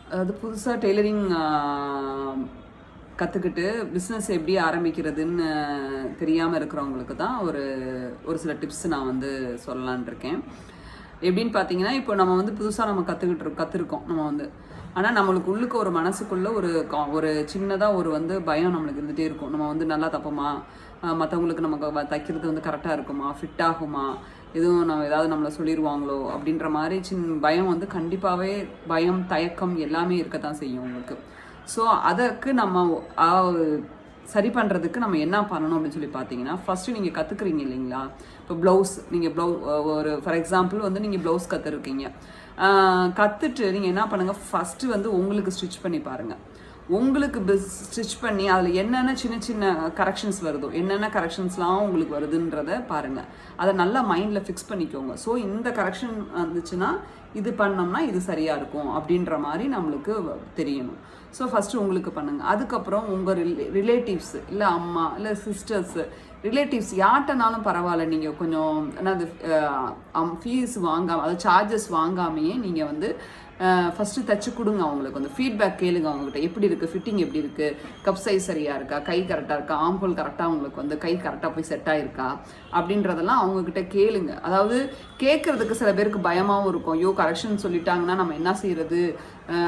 அதாவது புதுசாக டெய்லரிங் கற்றுக்கிட்டு பிஸ்னஸ் எப்படி ஆரம்பிக்கிறதுன்னு தெரியாமல் இருக்கிறவங்களுக்கு தான் ஒரு சில டிப்ஸ் நான் வந்து சொல்லலான் இருக்கேன். எப்படின்னு பார்த்தீங்கன்னா, இப்போ நம்ம வந்து புதுசாக நம்ம கற்றுருக்கோம் நம்ம வந்து. ஆனால் நம்மளுக்கு உள்ளுக்கு ஒரு மனசுக்குள்ளே ஒரு சின்னதாக வந்து பயம் நம்மளுக்கு இருந்துகிட்டே இருக்கும். நம்ம வந்து நல்லா தப்போமா, மற்றவங்களுக்கு நமக்கு தைக்கிறது வந்து கரெக்டாக இருக்குமா, ஃபிட் ஆகுமா, எதுவும் ஏதாவது நம்மளை சொல்லிடுவாங்களோ அப்படின்ற மாதிரி பயம் வந்து கண்டிப்பாகவே பயம், தயக்கம் எல்லாமே இருக்கத்தான் செய்யும் உங்களுக்கு. ஸோ அதற்கு நம்ம சரி பண்ணுறதுக்கு நம்ம என்ன பண்ணணும் அப்படின்னு சொல்லி பார்த்தீங்கன்னா, ஃபஸ்ட்டு நீங்கள் கற்றுக்குறீங்க இல்லைங்களா. இப்போ நீங்கள் ஒரு ஃபார் எக்ஸாம்பிள் வந்து நீங்கள் ப்ளவுஸ் கற்றுருக்கீங்க. கற்றுட்டு நீங்கள் என்ன பண்ணுங்கள், ஃபஸ்ட்டு வந்து உங்களுக்கு ஸ்டிச் பண்ணி பாருங்கள். உங்களுக்கு ஸ்டிச் பண்ணி அதில் என்னென்ன சின்ன சின்ன கரெக்ஷன்ஸ் வருதோ, என்னென்ன கரெக்ஷன்ஸ்லாம் உங்களுக்கு வருதுன்றத பாருங்கள். அதை நல்லா மைண்டில் ஃபிக்ஸ் பண்ணிக்கோங்க. ஸோ இந்த கரெக்ஷன் வந்துச்சுன்னா இது பண்ணோம்னா இது சரியாக இருக்கும் அப்படின்ற மாதிரி நம்மளுக்கு தெரியணும். ஸோ ஃபஸ்ட்டு உங்களுக்கு பண்ணுங்கள். அதுக்கப்புறம் உங்கள் ரிலேட்டிவ்ஸு இல்லை அம்மா இல்லை சிஸ்டர்ஸு ரிலேட்டிவ்ஸ் யார்கிட்டனாலும் பரவாயில்ல, நீங்கள் கொஞ்சம் என்னது ஃபீஸ் வாங்காமல், அதாவது சார்ஜஸ் வாங்காமையே நீங்கள் வந்து ஃபஸ்ட்டு தைச்சி கொடுங்க. அவங்களுக்கு வந்து ஃபீட்பேக் கேளுங்க. அவங்ககிட்ட எப்படி இருக்குது, ஃபிட்டிங் எப்படி இருக்குது, கப் சைஸ் சரியாக இருக்கா, கை கரெக்டாக இருக்கா, ஆம்போல் கரெக்டாக அவங்களுக்கு வந்து கை கரெக்டாக போய் செட் ஆகிருக்கா அப்படின்றதெல்லாம் அவங்கக்கிட்ட கேளுங்க. அதாவது கேட்குறதுக்கு சில பேருக்கு பயமாகவும் இருக்கும். ஐயோ கரெக்ஷன் சொல்லிட்டாங்கன்னா நம்ம என்ன செய்கிறது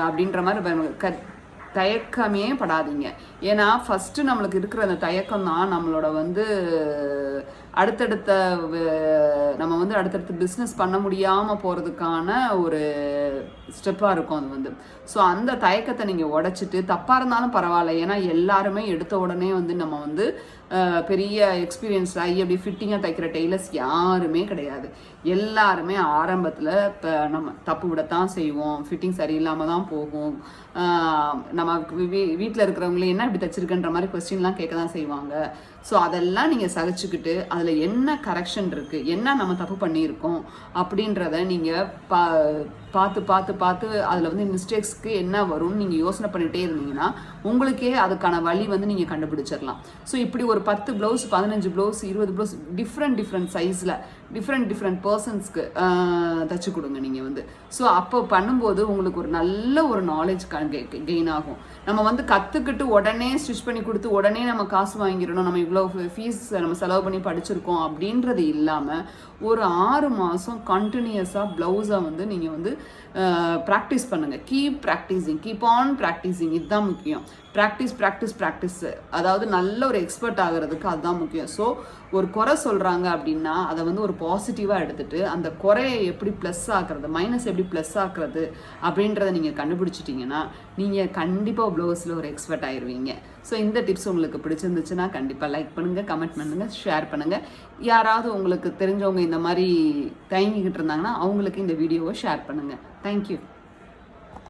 அப்படின்ற மாதிரி தயக்கமே படாதீங்க. ஏன்னா ஃபஸ்ட்டு நம்மளுக்கு இருக்கிற அந்த தயக்கம் தான் நம்மளோட வந்து அடுத்தடுத்து பிஸ்னஸ் பண்ண முடியாமல் போகிறதுக்கான ஒரு ஸ்டெப்பாக இருக்கும் அது வந்து. ஸோ அந்த தயக்கத்தை நீங்கள் உடைச்சிட்டு, தப்பாக இருந்தாலும் பரவாயில்ல, ஏன்னா எல்லாருமே எடுத்த உடனே வந்து நம்ம வந்து பெரிய எக்ஸ்பீரியன்ஸ் ஆகி அப்படி ஃபிட்டிங்காக தைக்கிற டெய்லர்ஸ் யாருமே கிடையாது. எல்லாருமே ஆரம்பத்தில் இப்போ நம்ம தப்பு விடத்தான் செய்வோம், ஃபிட்டிங் சரியில்லாமல் தான் போகும். நம்ம வீட்டில் இருக்கிறவங்களே என்ன இப்படி தைச்சிருக்குன்ற மாதிரி கொஸ்டின்லாம் கேட்க தான் செய்வாங்க. ஸோ அதெல்லாம் நீங்கள் சகிச்சுக்கிட்டு அதில் என்ன கரெக்ஷன் இருக்குது, என்ன நம்ம தப்பு பண்ணியிருக்கோம் அப்படின்றத நீங்கள் பார்த்து அதில் வந்து மிஸ்டேக்ஸ்க்கு என்ன வரும்னு நீங்கள் யோசனை பண்ணிகிட்டே இருந்தீங்கன்னா உங்களுக்கே அதுக்கான வழி வந்து நீங்கள் கண்டுபிடிச்சிடலாம். ஸோ இப்படி ஒரு 10 ப்ளவுஸ், 15 ப்ளவுஸ், 20 ப்ளவுஸ் டிஃப்ரெண்ட் சைஸில் டிஃப்ரெண்ட் பர்சன்ஸ்க்கு தைச்சி கொடுங்க நீங்கள் வந்து. ஸோ அப்போ பண்ணும்போது உங்களுக்கு ஒரு நல்ல ஒரு நாலேஜ் கெயின் ஆகும். நம்ம வந்து கற்றுக்கிட்டு உடனே ஸ்டிச் பண்ணி கொடுத்து உடனே நம்ம காசு வாங்கிடணும், நம்ம இவ்வளோ ஃபீஸ் நம்ம செலவு பண்ணி படிச்சிருக்கோம் அப்படின்றது இல்லாமல் ஒரு 6 மாதம் கண்டினியூஸாக ப்ளவுஸை வந்து நீங்கள் வந்து ப்ராக்டிஸ் பண்ணுங்கள். Keep on practising. இதுதான் முக்கியம். ப்ராக்டிஸ். அதாவது நல்ல ஒரு எக்ஸ்பர்ட் ஆகிறதுக்கு அதுதான் முக்கியம். ஸோ ஒரு குறை சொல்கிறாங்க அப்படின்னா அதை வந்து ஒரு பாசிட்டிவாக எடுத்துகிட்டு அந்த குறையை எப்படி ப்ளஸ் ஆக்குறது, மைனஸ் எப்படி ப்ளஸ் ஆக்குறது அப்படின்றத நீங்கள் கண்டுபிடிச்சிட்டிங்கன்னா நீங்கள் கண்டிப்பாக ப்ளவுஸில் ஒரு எக்ஸ்பர்ட் ஆயிடுவீங்க. ஸோ இந்த டிப்ஸ் உங்களுக்கு பிடிச்சிருந்துச்சுன்னா கண்டிப்பாக லைக் பண்ணுங்கள், கமெண்ட் பண்ணுங்கள், ஷேர் பண்ணுங்கள். யாராவது உங்களுக்கு தெரிஞ்சவங்க இந்த மாதிரி தயங்கிக்கிட்டு இருந்தாங்கன்னா அவங்களுக்கு இந்த வீடியோவை ஷேர் பண்ணுங்கள். தேங்க்யூ.